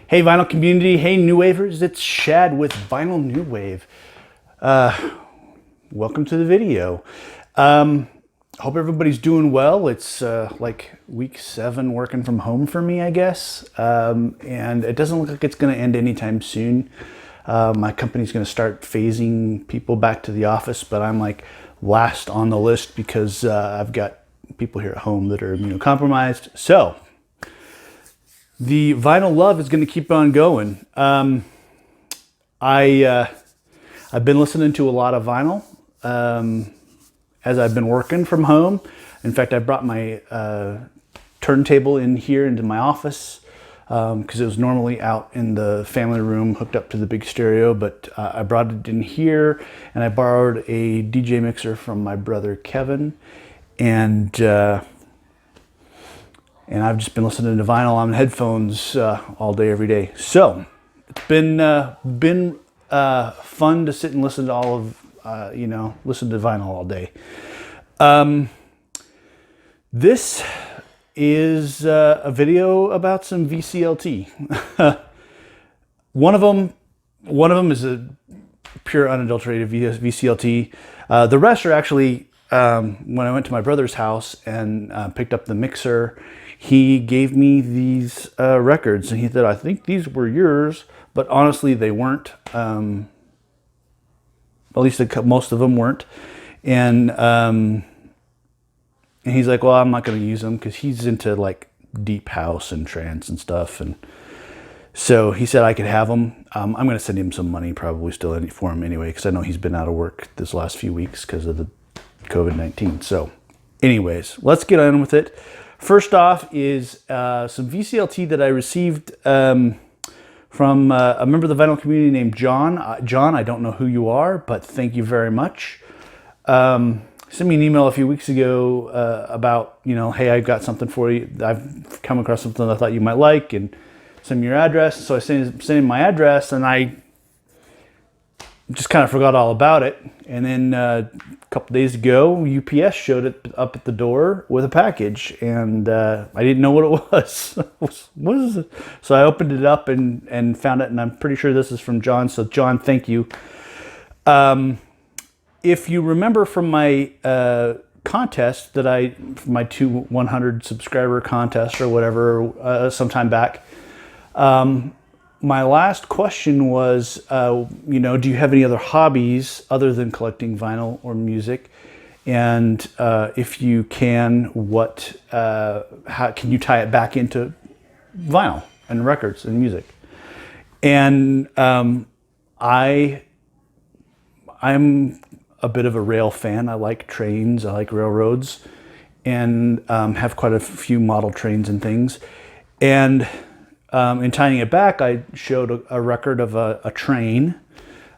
Hey vinyl community, hey new wavers, it's Shad with Vinyl New Wave. Welcome to the video. Hope everybody's doing well. It's like week 7 working from home for me, I guess. And it doesn't look like it's going to end anytime soon. My company's going to start phasing people back to the office, but I'm like last on the list because I've got people here at home that are immunocompromised. So the vinyl love is going to keep on going. I've been listening to a lot of vinyl as I've been working from home. In fact, I brought my turntable in here into my office because it was normally out in the family room hooked up to the big stereo, but I brought it in here, and I borrowed a DJ mixer from my brother Kevin, and I've just been listening to vinyl on headphones all day, every day. So it's been fun to sit and listen to all of, listen to vinyl all day. This is a video about some VCLT. One of them is a pure unadulterated VCLT. The rest are actually, when I went to my brother's house and picked up the mixer, he gave me these records, and he said, I think these were yours, but honestly they weren't. At least most of them weren't. And he's like, well, I'm not going to use them because he's into like deep house and trance and stuff. And so he said I could have them. I'm going to send him some money probably still for him anyway, because I know he's been out of work this last few weeks because of the COVID-19. So anyways, let's get on with it. First off is some VCLT that I received from a member of the vinyl community named John. John, I don't know who you are, but thank you very much. Sent me an email a few weeks ago about, hey, I've got something for you. I've come across something I thought you might like, and send me your address. So I sent him my address, and I just kind of forgot all about it. And then a couple days ago, UPS showed it up at the door with a package, and I didn't know what it was. What is it? So I opened it up and found it, and I'm pretty sure this is from John. So John, thank you. If you remember from my contest my 100 subscriber contest or whatever, sometime back, my last question was, do you have any other hobbies other than collecting vinyl or music? And if you can, how can you tie it back into vinyl and records and music? And I'm a bit of a rail fan. I like trains, I like railroads, and have quite a few model trains and things. And in tying it back, I showed a record of a train.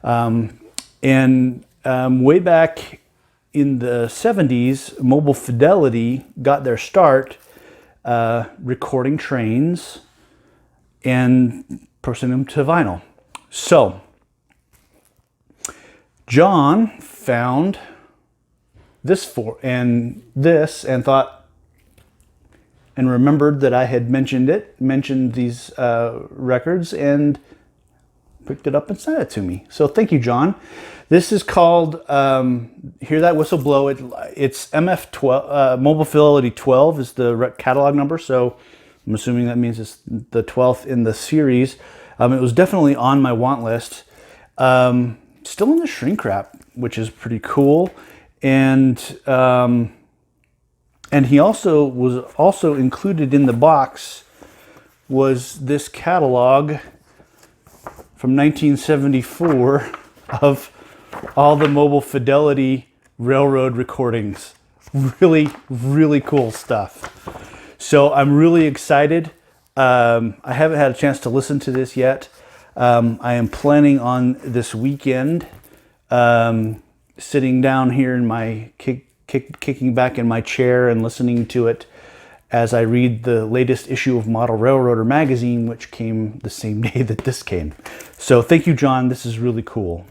And way back in the 70s, Mobile Fidelity got their start recording trains and posting them to vinyl. So John found this and thought, and remembered that I had mentioned these records, and picked it up and sent it to me. So thank you, John. This is called, hear that whistle blow, it's MF12, Mobile Fidelity 12 is the catalog number, so I'm assuming that means it's the 12th in the series. It was definitely on my want list. Still in the shrink wrap, which is pretty cool. And he was included in the box was this catalog from 1974 of all the Mobile Fidelity railroad recordings. Really, really cool stuff. So I'm really excited. I haven't had a chance to listen to this yet. I am planning on this weekend sitting down here in my kicking back in my chair and listening to it as I read the latest issue of Model Railroader magazine, which came the same day that this came. So thank you, John. This is really cool.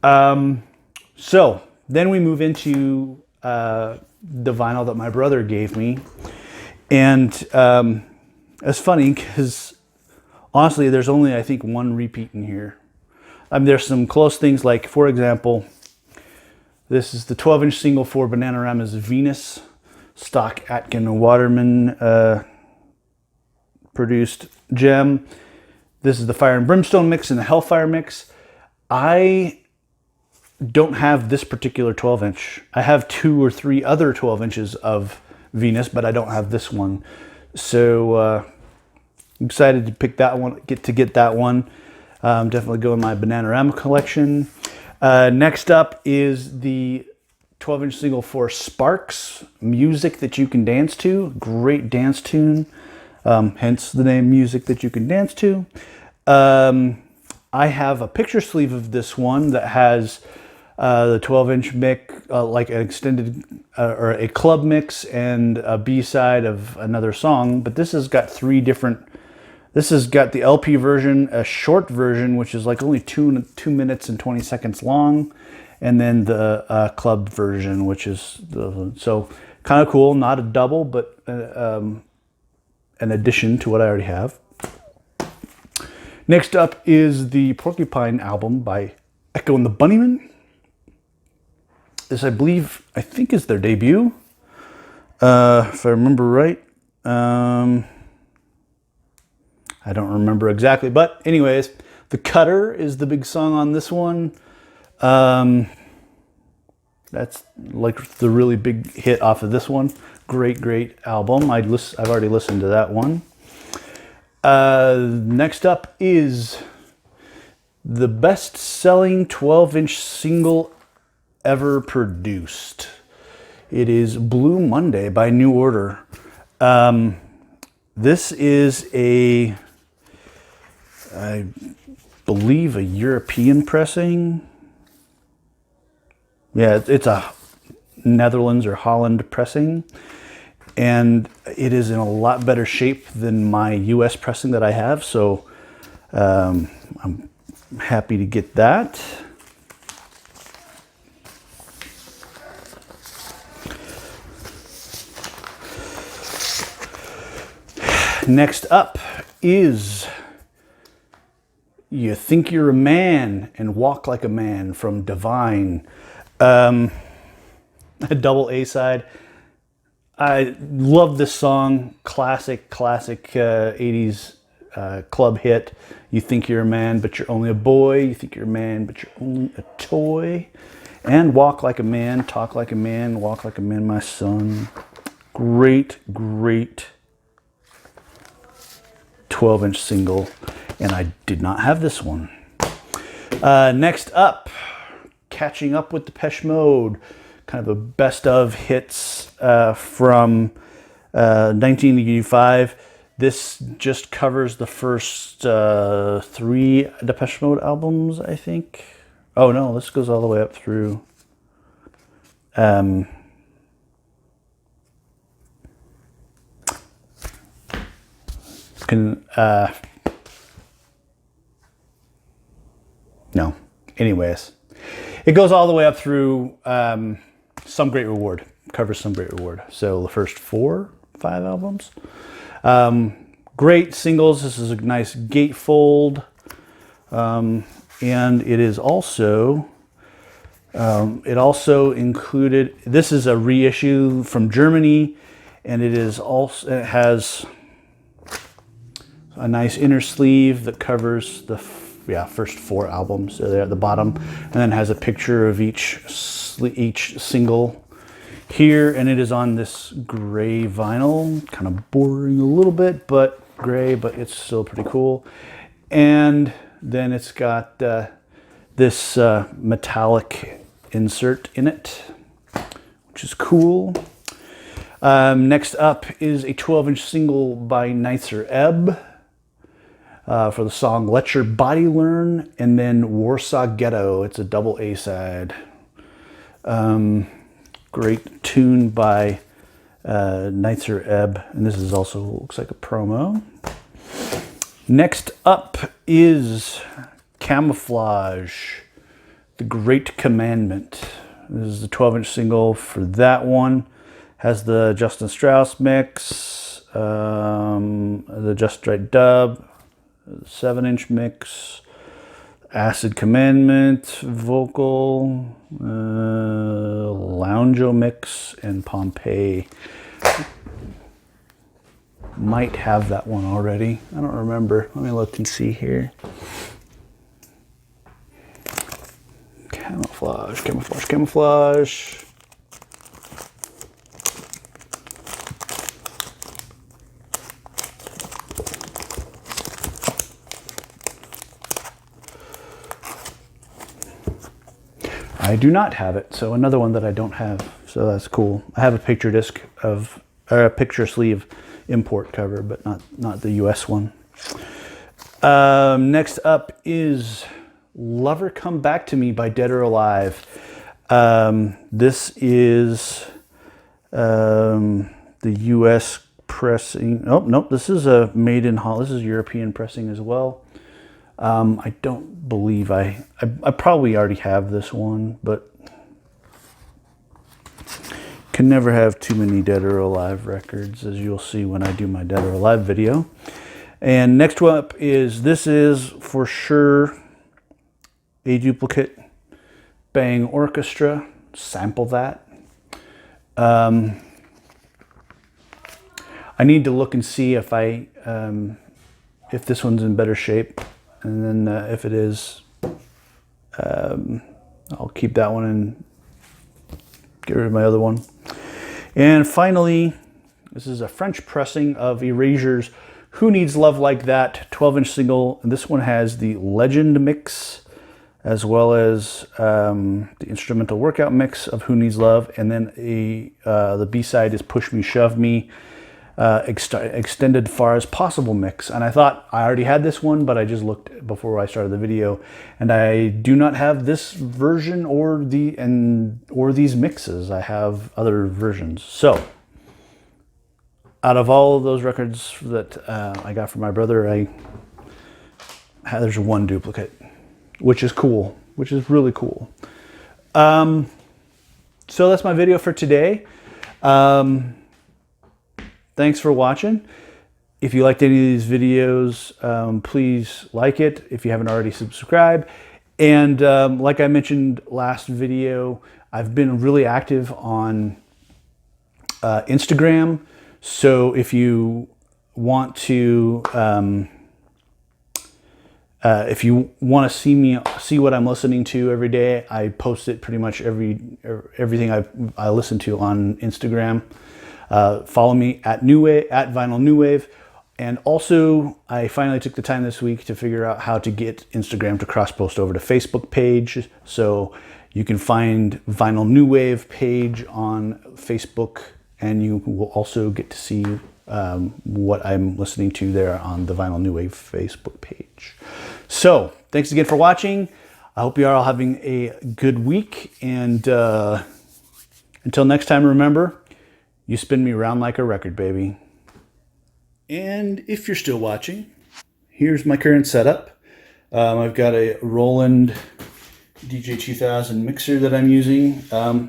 So then we move into the vinyl that my brother gave me. And it's funny because Honestly, there's only, I think, one repeat in here. There's some close things, like, for example, this is the 12-inch single for Bananarama's Venus, stock Atkin Waterman produced gem. This is the Fire and Brimstone mix and the Hellfire mix. I don't have this particular 12-inch. I have 2 or 3 other 12 inches of Venus, but I don't have this one. So excited to pick that one, get that one. Definitely go in my Bananarama collection. Next up is the 12-inch single for Sparks, Music That You Can Dance To. Great dance tune, hence the name Music That You Can Dance To. I have a picture sleeve of this one that has the 12-inch mix, like an extended or a club mix and a B-side of another song. But this has got 3 different. This has got the LP version, a short version, which is like only 2 minutes and 20 seconds long, and then the club version, which is so kind of cool. Not a double, but an addition to what I already have. Next up is the Porcupine album by Echo and the Bunnymen. This, I think is their debut, if I remember right. I don't remember exactly, but anyways, The Cutter is the big song on this one. That's like the really big hit off of this one. Great album. I've already listened to that one. Next up is the best-selling 12-inch single ever produced. It is Blue Monday by New Order. This is I believe, a European pressing. Yeah, it's a Netherlands or Holland pressing. And it is in a lot better shape than my US pressing that I have. So I'm happy to get that. Next up is You Think You're a Man and Walk Like a Man from Divine. A double A-side. I love this song. Classic 80s club hit. You think you're a man, but you're only a boy. You think you're a man, but you're only a toy. And Walk Like a Man, Talk Like a Man, Walk Like a Man, my son. Great 12-inch single. And I did not have this one. Next up, Catching Up with Depeche Mode. Kind of a best of hits from 1985. This just covers the first 3 Depeche Mode albums, I think. Oh no, this goes all the way up through. No. Anyways, it goes all the way up through Some Great Reward. Covers Some Great Reward. So the first 4, 5 albums. Great singles. This is a nice gatefold. And it is also, it also included, this is a reissue from Germany, and it has a nice inner sleeve that covers the first 4 albums. So they're at the bottom, and then has a picture of each single here, and it is on this gray vinyl, kind of boring a little bit, but gray, but it's still pretty cool. And then it's got this metallic insert in it, which is cool. Next up is a 12-inch single by Neitzer Ebb for the song Let Your Body Learn, and then Warsaw Ghetto. It's a double A-side. Great tune by Neitzer Ebb, and this is also looks like a promo. Next up is Camouflage, The Great Commandment. This is the 12-inch single for that one. Has the Justin Strauss mix, the Just Right dub, 7-inch mix, Acid Commandment, Vocal, Loungo mix, and Pompeii. Might have that one already. I don't remember. Let me look and see here. Camouflage, camouflage, camouflage. I do not have it, so another one that I don't have, so that's cool. I have a picture disc of, or a picture sleeve import cover, but not the US one. Next up is Lover Come Back to Me by Dead or Alive. This is the US pressing. Oh, nope, this is a made in Holland. This is European pressing as well. I don't believe I probably already have this one, but can never have too many Dead or Alive records, as you'll see when I do my Dead or Alive video. And next one up is, this is for sure a duplicate Bang Orchestra. Sample that. I need to look and see if if this one's in better shape. And then if it is, I'll keep that one and get rid of my other one. And finally, this is a French pressing of Erasure's Who Needs Love Like That 12-inch single. And this one has the Legend mix, as well as the instrumental workout mix of Who Needs Love. And then the B-side is Push Me, Shove Me, extended far as possible mix. And I thought I already had this one, but I just looked before I started the video, and I do not have this version or these mixes. I have other versions. So out of all of those records that I got from my brother, there's one duplicate, which is cool, which is really cool. So that's my video for today. Thanks for watching. If you liked any of these videos, please like it if you haven't already subscribed. And like I mentioned last video, I've been really active on Instagram. So if you want to see what I'm listening to every day, I post it pretty much everything I listen to on Instagram. Follow me at Vinyl New Wave. And also, I finally took the time this week to figure out how to get Instagram to cross-post over to Facebook page. So you can find Vinyl New Wave page on Facebook, and you will also get to see what I'm listening to there on the Vinyl New Wave Facebook page. So thanks again for watching. I hope you are all having a good week. And until next time, remember, you spin me around like a record, baby. And if you're still watching, here's my current setup. I've got a Roland DJ2000 mixer that I'm using.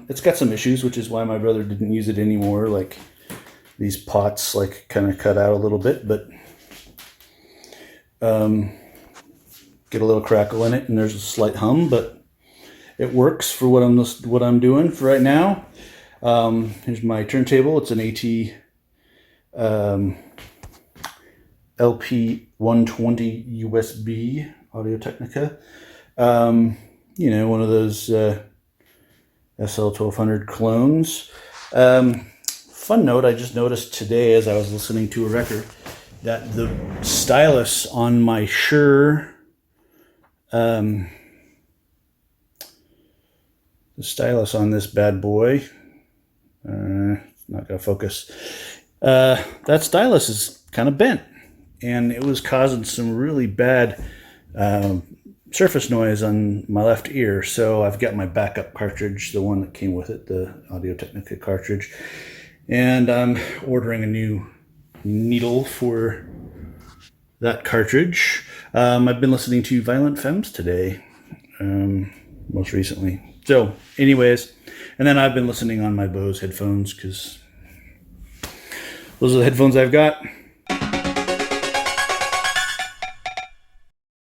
It's got some issues, which is why my brother didn't use it anymore. Like these pots kind of cut out a little bit, but get a little crackle in it, and there's a slight hum, but it works for what I'm doing for right now. Here's my turntable. It's an AT LP120 USB Audio-Technica. You know, one of those SL1200 clones. Fun note, I just noticed today as I was listening to a record that the stylus on my Shure, the stylus on this bad boy, not gonna focus. That stylus is kind of bent, and it was causing some really bad surface noise on my left ear. So I've got my backup cartridge, the one that came with it, the Audio-Technica cartridge, and I'm ordering a new needle for that cartridge. I've been listening to Violent Femmes today, most recently. So anyways, and then I've been listening on my Bose headphones, because those are the headphones I've got.